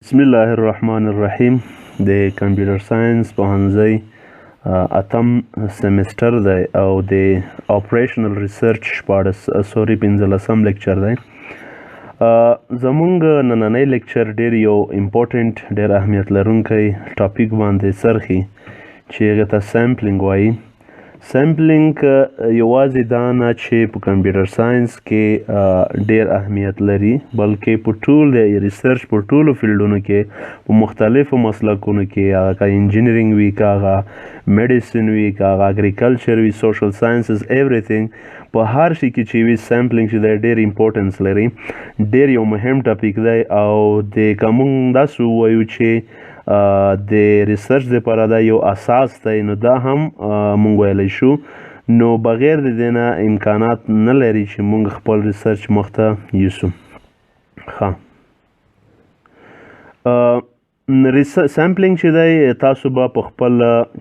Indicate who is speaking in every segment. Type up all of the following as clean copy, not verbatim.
Speaker 1: بسم الله الرحمن الرحیم د کمپیوټر ساينس پوهنځی اتم سیمستر دی او د اپریشنل ریسرچ پنځلسم لیکچر دی. زمونږ نننی لیکچر ډیر یو امپورټنټ ډیر اهمیت لرونکی ټاپک باندې سرخي چې هغه ته سیمپلینګ وایي. سیمپلینګ یوازې دا نه چې په کمپیوټر ساينس کې ډیر اهمیت لري بلکې په ټول د ریسرچ په ټولو فیلډونو کې په مختلفو مسلکونو کې هغه انجینرینګ وي که هغه میډیسن وي که هغه اګریکلچر وي سوشل ساینسز ایوریثینګ په هر شي کې چې وي سیمپلینګ چې دی ډیر امپورټنس لري. ډیر یو مهم ټاپک دی او د که موږ داسې ووایو چې د ریسرچ دپاره دا یو اساس دی نو دا هم موږ ویلی شو. نو بغیر د دې نه امکانات نه لري چې موږ خپل ریسرچ مخته یوسو. سیمپلینګ چې دی تاسو به په خپل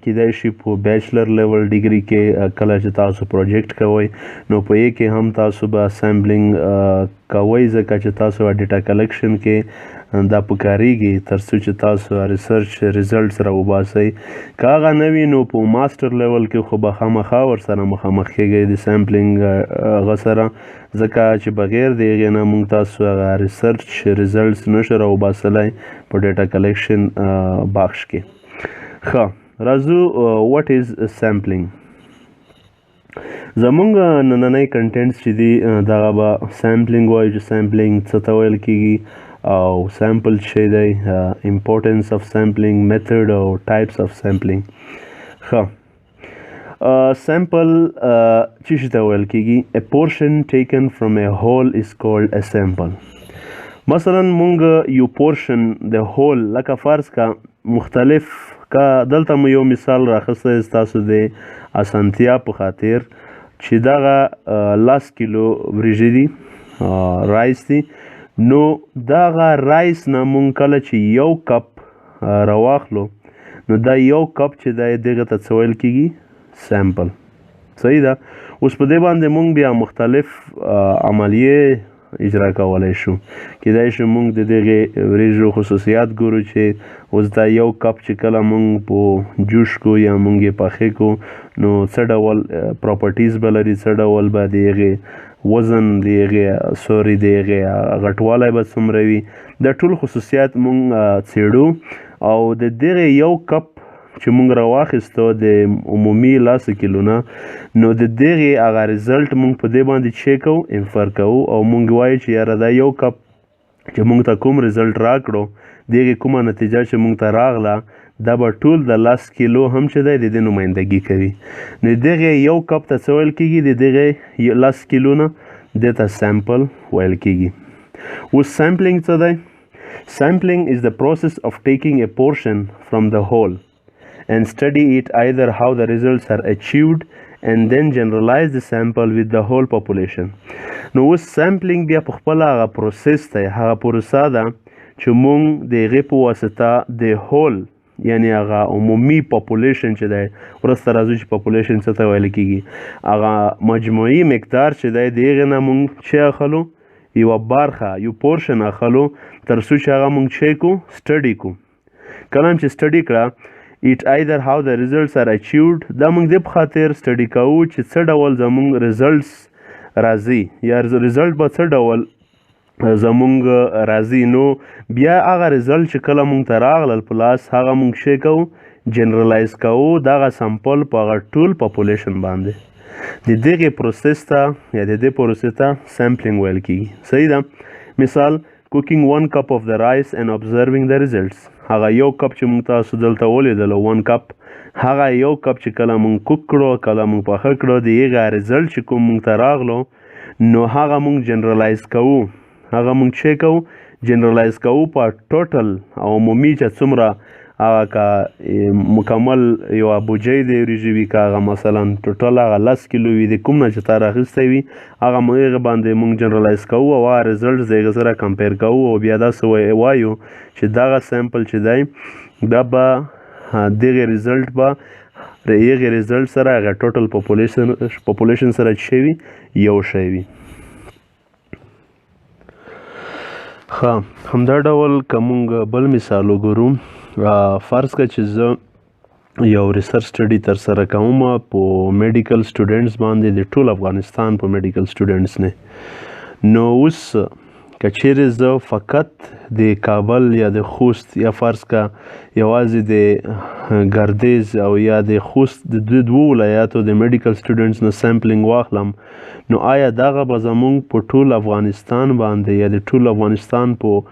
Speaker 1: کیدای شي په بیچلر لیول ډیګري کې کله چې تاسو پروجیکټ کوئ نو په یې کې هم تاسو به سیمپلینګ کوئ ځکه چې تاسو ډیټا کلیکشن کې دا پکاریږي تر څو چې تاسو ریسرچ ریزلټس راوباسئ. که هغه نه وي نو په ماسټر لیول کې خو به خامخا ورسره مخامخ کیږئ د سیمپلینګ هغه سره ځکه چې بغیر د هغې نه موږ تاسو هغه ریسرچ ریزلټس نشو راوباسلی په ډیټا کلیکشن باکس کې. ښه راځو واټ از سیمپلینګ. زمونږ نننی کنټینټس چې دي دغه به سیمپلینګ وایو چې سیمپلینګ څه ته ویل کیږي او سیمپل شی دی امپورټنس اف سیمپلینګ میتھډ او ټایپس اف سیمپلینګ. ښه سیمپل څه شي ته ویل کیږي a portion taken from a whole is called a sample. مثلا مونږ یو پورشن د هول لکه فرض کا مختلف کا دلته مو یو مثال راخسته تاسو د اسانتیا په خاطر چې دغه 10 کیلو وریژې دي رایس دي نو دغه رایس نه مونږ کله چې یو کپ راواخلو نو دا یو کپ چې دی دغه ته څه ویل کیږي سیمپل. صحیح ده. اوس په دې باندې مونږ بیا مختلف عملیې اجرا کولی شو. کیدای شي مونږ د دغې وریژو خصوصیات ګورو چې اوس دا یو کپ چې کله مونږ په جوش کو یا مونږ یې پخې کو نو څه ډول پراپرټیز به لري څه ډول به د هغې وزن د هغې د هغې غټوالی به څومره وي دا ټول خصوصیات مونږ څیړو او د دغې یو کپ چې مونږ راواخیستو د عمومي 10 کیلو نه نو د دغې هغه ریزلټ مونږ په دې باندې چیک کوو انفر کوو او مونږ وایو چې یاره دا یو کپ چې مونږ ته کوم ریزلټ راکړو د هغې کومه نتیجه چې مونږ ته راغله دا به ټول د 10 کیلو هم چې دی د دې نمایندګي کوي. نو دغې یو کپ ته څه ویل کیږي د دغې 10 کیلو نه دې ته سیمپل ویل کیږي. اوس سیمپلینګ څه دی؟ سیمپلینګ is the process of taking a portion from the whole and study it either how the results are achieved and then generalize the sample with the whole population. نو اوس سیمپلینګ بیا په خپل هغه پروسس دی هغه پروسه ده چې مونږ د هغې په واسطه د هول یعنی هغه عمومي پاپولیشن چې دی وروسته راځو چې پاپولیشن څه ته ویل کیږي هغه مجموعي مقدار چې دی د هغې نه مونږ چې اخلو یوه برخه یو پورشن اخلو تر څو چې هغه مونږ چې کو سټډي کو. کله چې سټډي کړه it either how the results are achieved دا مونږ دې په خاطر سټډي کوو چې څه ډول زمونږ ریزلټس راځي یا ریزلټ به څه ډول زمونږ راځي. نو بیا هغه ریزلټ چې کله مونږ ته راغلل په لاس هغه مونږ شی کوو جنرالایز کوو دغه سمپل په هغه ټول پاپولیشن باندې. د دغې پروسس ته یا د دې پروسې ته سیمپلینګ ویل کیږي. صحیح ده. مثال cooking 1 cup of the rice and observing the results. هغه یو کپ چې مونږ تاسو دلته ولیدلو 1 کپ هغه یو کپ چې کله مونږ کوک کړو کله مونږ پخه کړو د هغه ریزلټ چې کوم مونږ ته راغلو نو هغه مونږ جنرالایز کوو هغه مونږ چې کوو جنرالایز کوو په ټوټل او عمومي چې څومره هغه که مکمل یوه بوجۍ د وریژې وي که هغه مثلا ټوټل هغه 10 کیلو وي د کوم نه چې تا راخیستی وي هغه هغې باندې مونږ جنرالایز کوو او هغه ریزلټس د هغې سره کمپیر کوو او بیا داسې وایو چې دغه سیمپل چې دی دا به دغې ریزلټ به د هغې ریزلټ سره هغه ټوټل پاپولیشن سره چې شی وي یو شی وي. ښه همدا ډول که موږ بل مثال وګورو فرض کړه چې زه یو ریسرچ سټډي ترسره کوم په میډیکل سټوډنټس باندې د ټول افغانستان په میډیکل سټوډنټس نه نو اوس که چیرې زه فقط د کابل یا د خوست یا فرض که یوازې د ګردیز او یا د خوست د دوو ولایاتو د میډیکل سټوډنټس نه سیمپلینګ واخلم نو آیا دغه به زموږ په ټول افغانستان باندې یا د ټول افغانستان په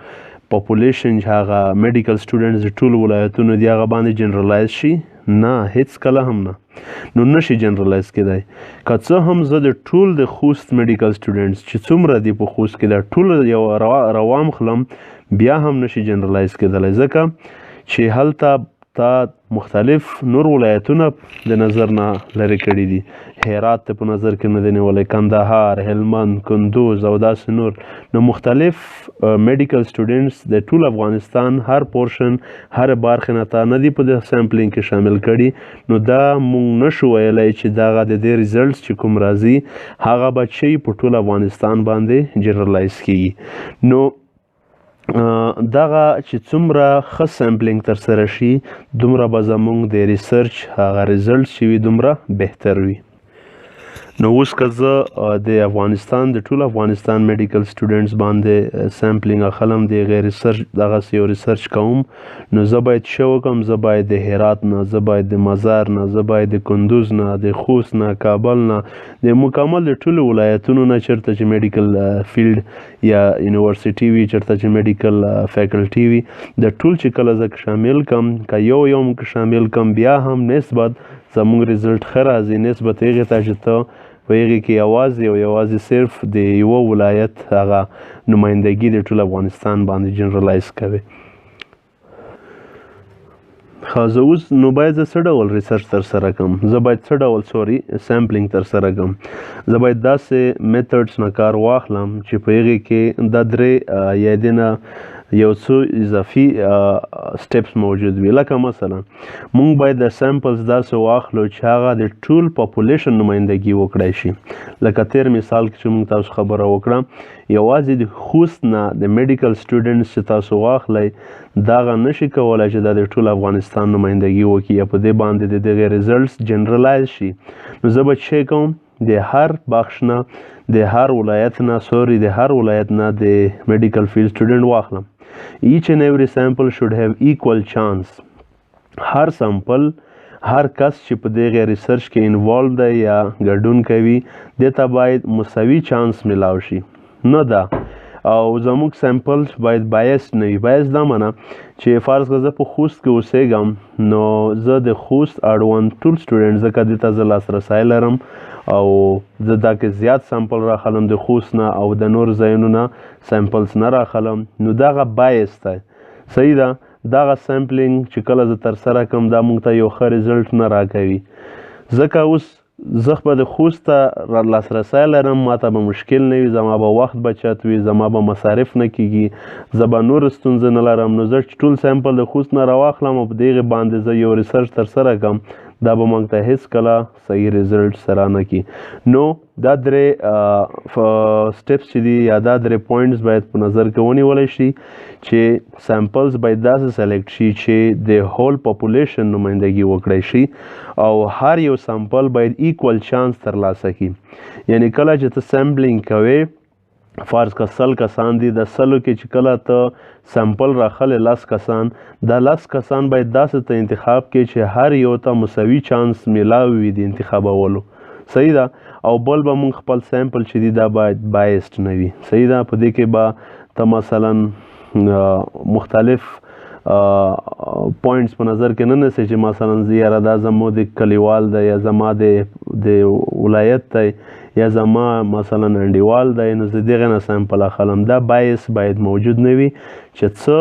Speaker 1: پاپولیشن چې هغه میډیکل سټوډنټس د ټولو ولایتونو دي هغه باندې جنرالایز شي نه هیڅ کله هم نه نو نشي جنرالایز کېدای که څه هم زه د ټول د خوست میډیکل سټوډنټس چې څومره دي په خوست کې دا ټول یو روام خلم بیا هم نشي جنرالایز کېدلی ځکه چې هلته تا مختلف نور ولایتونه د نظر نه لرې کړي دي هرات ته په نظر کې نه دی نیولی کندهار هلمند کندوز او داسې نور نو مختلف میډیکل سټوډنټس د ټول افغانستان هر پورشن هر برخې نه تا نه دي په دې سیمپلینګ کې شامل کړي نو دا مونږ نشو ویلی چې دغه د دې ریزلټس چې کوم راځي هغه به چې په ټول افغانستان باندې جنرالایز کیږي نو دغه چې څومره ښه سیمپلینګ ترسره شي دومره به زموږ د ریسرچ هغه ریزلټس چې وي دومره بهتر وي نو اوس که زه د افغانستان د ټول افغانستان میډیکل سټوډنټس باندې سیمپلینګ اخلم د هغې ریسرچ دغسې یو ریسرچ کوم نو زه باید څه وکړم زه باید د هرات نه زه باید د مزار نه زه باید د کندوز نه د خوست نه کابل نه د مکمل د ټولو ولایتونو نه چېرته چې میډیکل فیلډ یا یونیورسټي وي چېرته چې میډیکل فیکلټي وي د ټول چې کله زه شامل کړم که یو که شامل کړم بیا هم نسبت زموږ ریزلټ ښه راځي نسبت هغې ته چې ته په هغې کې یوازې صرف د یوه ولایت هغه نمایندګي د ټول افغانستان باندې جنرالایز کوي ښه زه اوس نو باید زه څه ډول ریسرچ ترسره کړم زه باید څه ډول سیمپلینګ ترسره کړم زه باید داسې میتډس نه کار واخلم چې په هغې کې دا درې یا دې نه یو څو اضافي سټیپس موجود وي لکه مثلا مونږ باید د سیمپلز داسې واخلو چې هغه د ټول پاپولیشن نمایندګي وکړی شي لکه تیر مثال کې چې مونږ تاسو خبره وکړه یوازې د خوست نه د میډیکل سټوډنټس چې تاسو واخلئ دغه نشي کولی چې دا د ټول افغانستان نمایندګي وکړي یا په دې باندې د دغې ریزلټس جنرالایز شي نو زه به څه کوم د هر بخش نه د هر ولایت نه د هر ولایت نه د میډیکل فیلډ سټوډنټ واخلم each and every sample should have equal chance هر سامپل هر کس چې په دغه ریسرچ کې انوالو دی یا ګډون کوي دې ته باید مساوي چانس میلاو شي نه ده او زموږ سیمپل باید بایس نه وي بایس دا معنی چې فرض کړه زه په خوست کې اوسېږم نو زه د خوست اړوند ټول سټوډنټ ځکه دې ته زه لاسرسی لرم او زه دا کې زیات سیمپل راخلم د خوست نه او د نور ځایونو نه سیمپلز نه راخلم نو دغه بایس دی صحیح ده دغه سیمپلینګ چې کله زه ترسره کړم دا موږ ته یو ښه ریزلټ نه راکوي ځکه اوس زه به د خوست ته لاسرسی لرم ما ته به مشکل نه وي زما به وخت بچت وي زما به مصارف نه کیږي زه به نور ستونزه نه لرم نو زه ټول سیمپل د خوست نه راواخلم او په دغې باندې زه یو ریسرچ ترسره کړم دا به موږ ته هیڅ کله صحیح ریزلټ سره نه کړي نو دا درې سټیپس چې دي یا دا درې پوینټس باید په نظر کې ونیولی شي چې سیمپلز باید داسې سلیکټ شي چې د هول پاپولیشن نمایندګي وکړی شي او هر یو سیمپل باید ایکول چانس ترلاسه کړي یعنی کله چې ته سیمپلینګ کوې فرض که 100 کسان دي د 100 کې چې کله ته سیمپل راخلې 10 کسان دا 10 کسان باید داسې ته انتخاب کې چې هر یو ته مساوي چانس میلاو وي د انتخابولو صحیح ده او بل به مونږ خپل سیمپل چې دی دا باید بایسډ نه وي صحیح ده په دې کې به ته مثلا مختلف پوینټس په نظر کې نه نیسئ چې مثلا یاره دا زموږ د کلیوال دی یا زما د ولایت دی یا زما مثلا انډیوال دی نو زه دغې نه سیمپل اخلم دا بایس باید موجود نه وي چې څه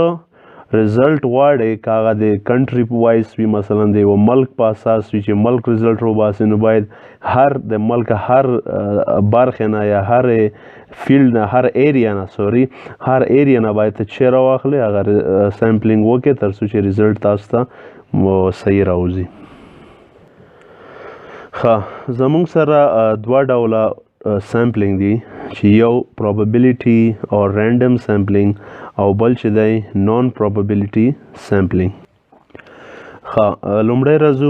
Speaker 1: ریزلټ غواړئ که هغه د کنټري په وایس وي مثلا د یوه ملک په اساس وي چې ملک ریزلټ وباسي نو باید هر د ملک هر برخې نه یا هر فیلډ نه هر ایریا نه باید ته چې راواخلې هغه سیمپلینګ وکړې تر څو چې ریزلټ تاسو ته صحیح راوځي ښه زموږ سره دوه ډوله سیمپلینګ دی چې یو probability او random sampling او بل چې دی non probability sampling. لومړی راځو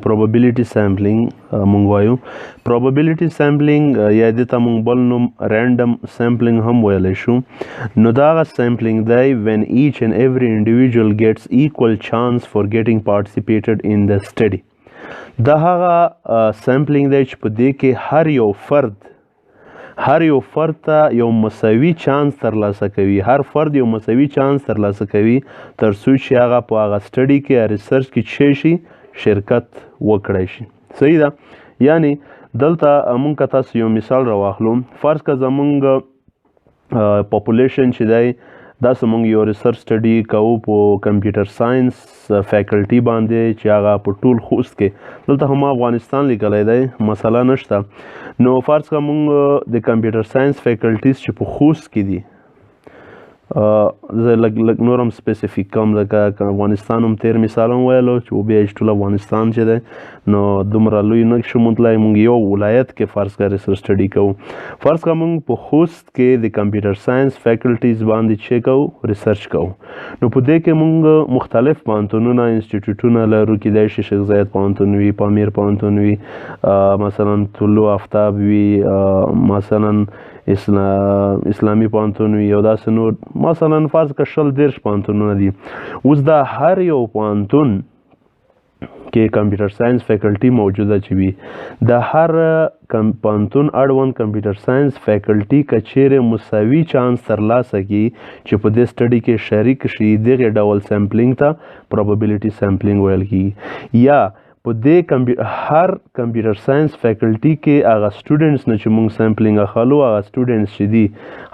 Speaker 1: probability sampling مونږ وایو. probability sampling یا دې ته مونږ بل نوم random sampling هم ویلی شو. نو دا هغه sampling دی when each and every individual gets equal chance for getting participated in the study. دا هغه sampling دی چې په دې کې هر یو فرد ته یو مساوي چانس ترلاسه کوي. هر فرد یو مساوي چانس ترلاسه کوي تر څو چې هغه په هغه سټډي کې یا ریسرچ کې شي شرکت وکړی شي. صحیح ده. یعنی دلته مونږ که تاسو یو مثال راواخلو، فرض که زمونږ پاپولیشن چې دی داسې مونږ یو ریسرچ سټډي کوو په کمپیوټر ساینس فیکلټي باندې چې هغه په ټول خوست کې، دلته هم افغانستان لیکلی دی، مسله نشته. نو فرض که مونږ د کمپیوټر ساینس فیکلټیز چې په خوست کې دي، زه لږ نور هم سپیسیفیک کوم لکه افغانستان هم تیر مثال هم ویلو چې بیا ټول افغانستان چې دی نو دومره لوی نه شو مونتلی، مونږ یو ولایت کې فرض که ریسرچ سټډي کوو. فرض که مونږ په خوست کې د کمپیوټر ساینس فیکلټیز باندې چې کوو ریسرچ کوو، نو په دې کې مونږ مختلف پوهنتونونه انسټیټیوټونه لرو، کیدای شي شیخ زاید پوهنتون وي، پامیر پوهنتون وي، مثلا طلوع آفتاب وي، مثلا اسلامي پوهنتون وي، او داسې نور مثلا فرض که 20 پوهنتونونه دي. اوس دا هر یو پوهنتون کې کمپیوټر ساینس فیکلټي موجوده چې وي، د هر پوهنتون اړوند کمپیوټر ساینس فیکلټي که چیرې مساوي چانس ترلاسه کړي چې په دې سټډي کې شریک شي، دغې ډول سیمپلینګ ته probability sampling ویل کېږي. یا په دې هر کمپیوټر ساینس فیکلټي کې هغه سټوډنټس نه چې موږ سیمپلینګ اخلو، هغه سټوډنټس چې دي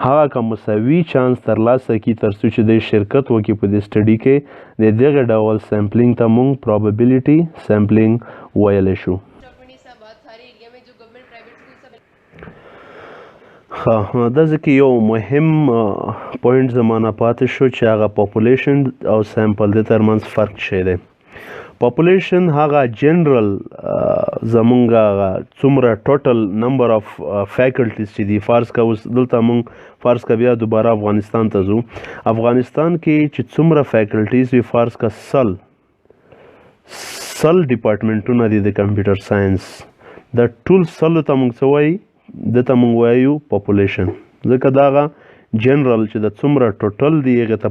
Speaker 1: هغه که مساوي چانس ترلاسه کړي تر څو چې دوی شرکت وکړي په دې سټډي کې، د دغې ډول سیمپلینګ ته موږ probability sampling ویلی شو. داسې کې یو مهم پوینټ زمانه پاتې شو چې هغه پاپولیشن او سیمپل د ترمنځ فرق شی دی. پاپولیشن هغه جنرال زمونږ هغه څومره ټوټل نمبر اف فیکلټیز چې دي، فرض که اوس دلته مونږ فرض که بیا دوباره افغانستان ته ځو، افغانستان کې چې څومره فیکلټیز وي، فرض که 100 ډپارټمنټونه دي د کمپیوټر ساینس، د ټول 100 ته مونږ څه وایي، دته مونږ وایو پاپولیشن، ځکه دا هغه جنرال چې د څومره ټوټل دی هغې ته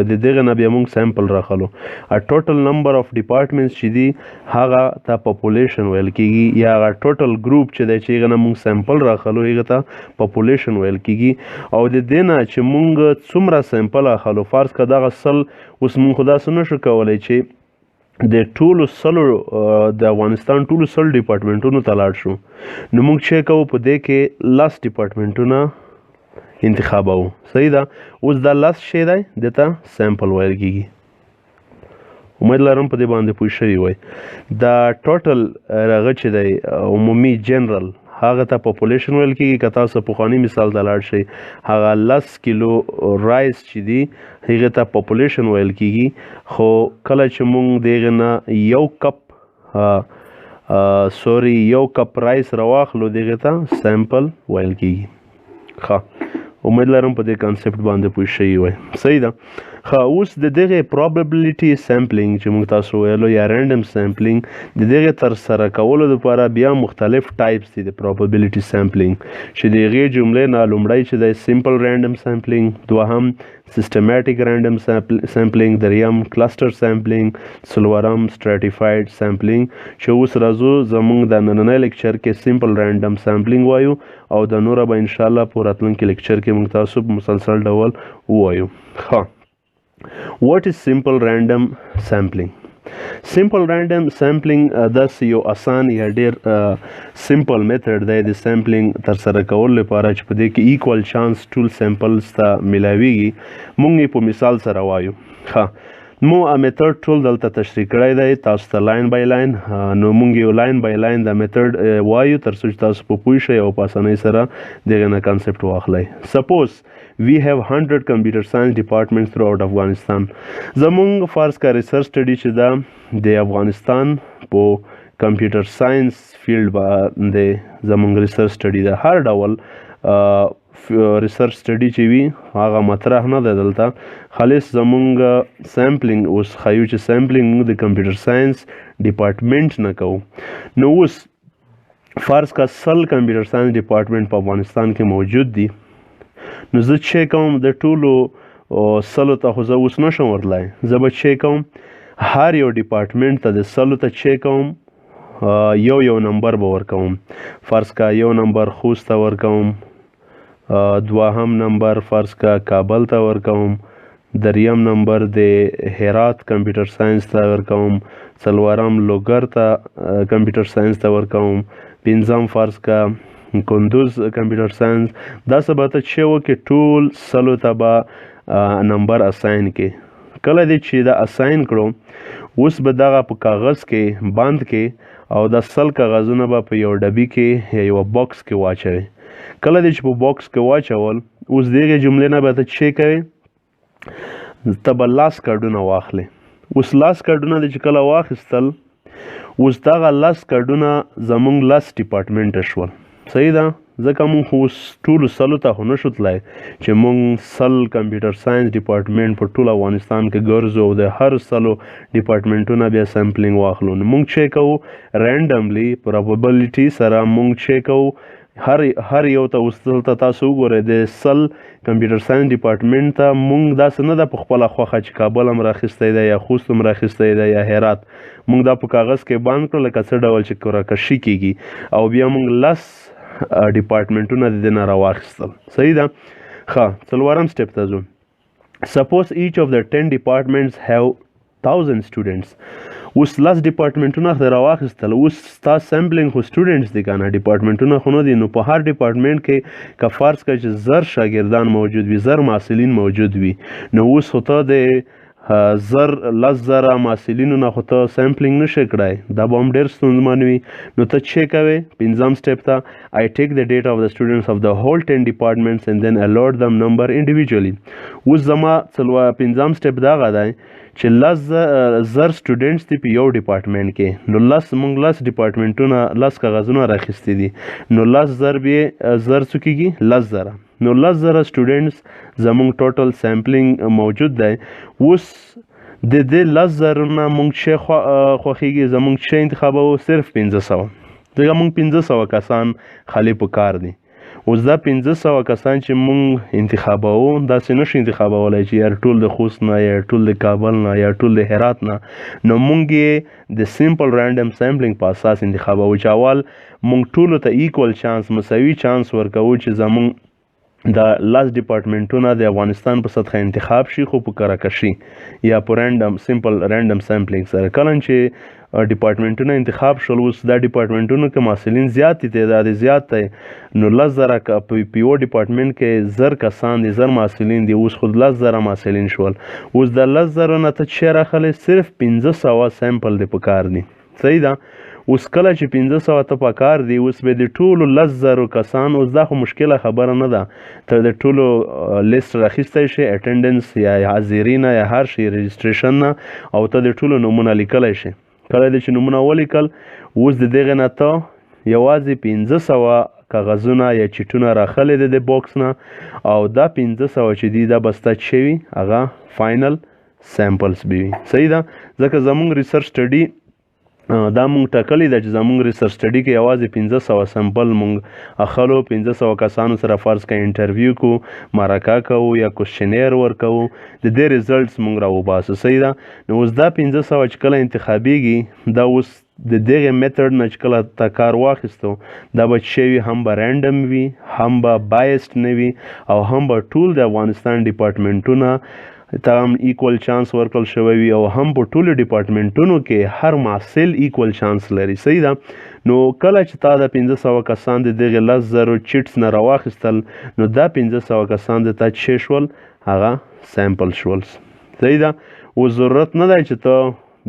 Speaker 1: د دغې نه بیا موږ سیمپل راخلو. ټوټل نمبر اف ډپارټمنټس چې دي هغه ته پاپولیشن ویل کېږي، یا هغه ټوټل ګروپ چې دی چې هغې نه موږ سیمپل راخلو هغې ته پاپولیشن ویل کېږي. او د دې نه چې موږ څومره سیمپل اخلو، فرض که دغه 100 اوس موږ خو داسې نشو کولی چې د ټولو 100 د افغانستان ټولو 100 ډپارټمنټونو ته لاړ شو، نو موږ چې کوو په دې کې 10 ډپارټمنټونه انتخابوو. صحیح ده. اوس دا 10 شی دی دته سیمپل ویل کېږي. امید لرم په دې باندې پوه شوي وای. دا ټوټل هغه چې دی عمومي جنرال هغه ته پاپولیشن ویل کېږي. که تاسو پخواني مثال ته لاړ شئ، هغه 10 کیلو رایس چې دي هغې ته پاپولیشن ویل کېږي، خو کله چې موږ د هغې نه یو کپ رایس راواخلو دغې ته سیمپل ویل کېږي. ښه، امید لرم په دې کانسپټ باندې پوه شوي وای. صحیح ده. اوس د دغې probability sampling چې موږ تاسو ویلو یا random sampling، د دغې ترسره کولو لپاره بیا مختلف ټایپس دي د probability sampling، چې د هغې جملې نه لومړی چې دی simple random sampling، دوهم systematic random sampling، دریم cluster sampling، څلورم stratified sampling، چې اوس راځو زموږ د نننی لیکچر کې simple random sampling وایو، او د نوره به انشاءالله په راتلونکي لیکچر کې موږ تاسو په مسلسل ډول ووایو. ښه، what is simple random sampling؟ simple random sampling داسې یو اسان یا ډیر سمپل میتھډ دی د سیمپلینګ ترسره کولو لپاره چې په دې کې ایکوال چانس ټول سیمپلز ته میلاویږي. موږ یې په مثال سره وایو. ښه، مو میتھډ ټول دلته تشریح کړی دی تاسو ته لاین بای لاین. نو موږ یو لاین بای لاین دا میتھډ وایو تر څو چې تاسو په پوه شئ او په اسانۍ سره دغه نه کانسپټ واخلئ. سپوز we have 100 computer science departments throughout Afghanistan. زمونږ فرض کا ریسرچ سټډي چې دا د افغانستان په کمپیوټر ساينس فیلډ باندې زمونږ ریسرچ سټډي ده. هر ډول ریسرچ سټډي چې وي هغه مطرح نه ده دلته، خالص زمونږ سیمپلینګ اوس ښایو چې سیمپلینګ موږ د کمپیوټر ساينس ډپارټمنټ نه کوو. نو اوس فرض کا 100 کمپیوټر ساينس ډپارټمنټ په افغانستان کې موجود دي، نو زه چې کوم د ټولو 100 ته خو زه اوس نشم ورتلی، زه به چې کوم هر یو ډپارټمنټ ته د 100 ته چې کوم یو نمبر به ورکوم. فرض کا یو نمبر خوست ته ورکوم، دوهم نمبر فرض کا کابل ته ورکوم، دریم نمبر د هرات کمپیوټر ساينس ته ورکوم، څلورم لوګر ته کمپیوټر ساينس ته ورکوم، پنځم فرض کا کندوز کمپیوټر ساينس. داسې به ته چې وکړې ټول 100 ته به نمبر اساین کې. کله دې چې دا اساین کړو، اوس به دغه په کاغذ کې بند کې او دا 100 کاغذونه به په یو ډبي کې یا یو باکس کې واچوي. کله دې چې په باکس کې واچول، اوس دغه جملې نه به ته چې کوې، ته به لاس کارډونه واخلې. اوس لاس کارډونه دې چې کله واخیستل، اوس دغه لاس کارډونه زمونږ لاس ډپارټمنټ شول. صحیح ده، ځکه مونږ خو اوس ټولو 100 ته خو نشو تللی چې مونږ 100 کمپیوټر ساينس ډپارټمنټ په ټول افغانستان کې ګرځو او د هر 100 ډپارټمنټونه بیا سیمپلینګ واخلو. نو مونږ چې کوو رینډملی پروبابلیټي سره مونږ چې کوو هر یو ته اوس دلته تاسو وګورئ د 100 کمپیوټر ساينس ډپارټمنټ ته مونږ داسې نه ده په خپله خوښه چې کابل هم راخیستی دی یا خوست هم راخیستی دی یا هرات، مونږ دا په کاغذ کې بند کړو لکه څه ډول چې قرعه‌کشي کیږي، او بیا مونږ 10 ډپارټمنټونه د دې نه راواخیستل. صحیح ده. ښه، څلورم سټپ ته ځو. سپوز ایچ اف د 10 departments have 1000 students. اوس 10 ډپارټمنټونه خو راواخیستل، اوس ستا سیمپلینګ خو سټوډنټس دي که نه، ډپارټمنټونه خو نه دي. نو په هر ډپارټمنټ کې که فرض کړه چې 1000 شاګردان موجود وي، 1000 محصلین موجود وي، نو اوس خو ته د 10,000 محصلینو نه خو ته سیمپلینګ نشي کړی، دا به هم ډېر ستونزمن وي. نو ته چې کوې پنځم سټپ ته I take the data of the students of the whole 10 departments and then allot them number individually. اوس زما پنځم سټپ دغه دی چې 10,000 سټوډنټس دي په یو ډپارټمنټ کې، نو مونږ 10 ډپارټمنټونه 10 کاغذونه راخیستي دي، نو 10,000 به 1000 څو کېږي 10,000، نو 10,000 سټوډنټس زمونږ ټوټل سیمپلینګ موجود دی. اوس د دې 10,000 نه مونږ چې خوښېږي زمونږ چې انتخابوو صرف 500، ځکه مونږ 500 کسان خالي په کار دي. اوس دا 500 کسان چې مونږ انتخابوو، داسې نشو انتخابولی چې یا ټول د خوست نه یا ټول د کابل نه یا ټول د هرات نه، نو مونږ یې د سیمپل رینډم سیمپلینګ په اساس انتخابوو چې اول مونږ ټولو ته ایکول چانس، مساوي چانس ورکوو چې زمونږ د 10 ډپارټمنټونه د افغانستان په سطحه انتخاب شي، خو په قرعه‌کشي یا په رینډم سیمپل رینډم سیمپلینګ سره. کله چې ډپارټمنټونه انتخاب شول، اوس دا ډپارټمنټونو کې محصلین زیات دي، تعداد زیات دی، نو 10,000 په یو ډپارټمنټ کې 1000 کسان دي، 1000 محصلین دي، اوس خو 10,000 محصلین شول. اوس د 10,000 نه ته چې راخلی صرف 500 سیمپل دی په کار دي. صحیح ده. اوس کله چې 500 ته په کار دي، اوس به د ټولو 10,000 کسان، اوس دا خو مشکله خبره نه ده، ته د ټولو لیست راخیستی شي، اټینډنس یا حاضرینه یا هر شي رجسټریشن نه، او ته د ټولو نومونه لیکلی شي. کله دې چې نومونه ولیکل، اوس د دغې نه ته یوازې 500 کاغذونه یا چیټونه راخلي دي د باکس نه، او دا 500 چې دي دا به ستا چې وي هغه فاینل سیمپلز به وي. صحیح ده. ځکه زمونږ ریسرچ سټډي دا مونږ ټاکلی ده چې زمونږ ریسرچ سټډي کې یوازې 500 سیمپل مونږ اخلو، 500 کسانو سره فرض کړه انټرویو کوو، مرکه کوو یا کوشنیر ورکوو، د دې ریزلټس مونږ راوباسو. صحیح ده. نو اوس دا 500 چې کله انتخابیږي، دا اوس د دغې میتھډ نه چې کله تا کار واخیستو، دا به چې وي هم به رینډم وي، هم به بایسډ نه وي، او هم به ټول د افغانستان ډپارټمنټونه ته هم ایکول چانس ورکړل شوی وي، او هم په ټولو ډپارټمنټونو کې هر محصل ایکول چانس لري. صحیح ده. نو کله چې تا د 500 کسان د دغې 10,000 چیټس نه راواخیستل، نو دا 500 کسان د تا چې شول هغه سیمپل شول. صحیح ده. اوس ضرورت نه دی چې ته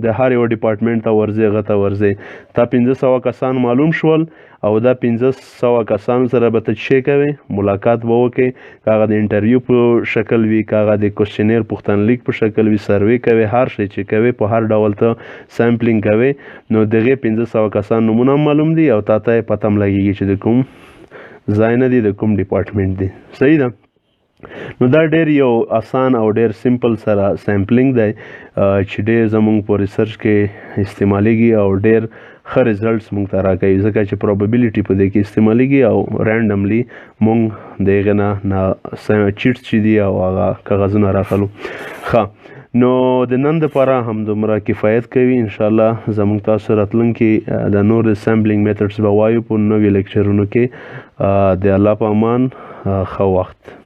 Speaker 1: د هر یو ډپارټمنټ ته ورځئ، هغه ته ورځئ. تا 1500 کسان معلوم شول او دا 1500 کسانو سره به ته څه کوې؟ ملاقات به وکړې، که هغه د انټرویو په شکل وي، که هغه د کوشنیر پوښتنلیک په شکل وي، سروې کوې، هر شی چې کوې په هر ډول ته سیمپلینګ کوې. نو دغې 1500 کسان نومونه هم معلوم دي او تا ته یې پته هم لګېږي چې د کوم ځای نه دي، د کوم ډپارټمنټ دی. صحیح ده. نو دا ډېر یو آسان او ډېر سمپل سره سیمپلینګ دی چې ډېر زموږ په ریسرچ کې استعمالیږي او ډېر ښه ریزلټس موږ ته راکوي، ځکه چې پروبیبلیټي په دې کې استعمالیږي او رینډملی موږ د هغې نه چیټس چې دي او هغه کاغذونه راخلو. ښه، نو د نن دپاره همدومره کفایت کوي. انشاءالله زموږ تاسو راتلونکي د نور د سیمپلینګ میتډس به وایو په نویو لیکچرونو کې. د الله په امان، ښه وخت.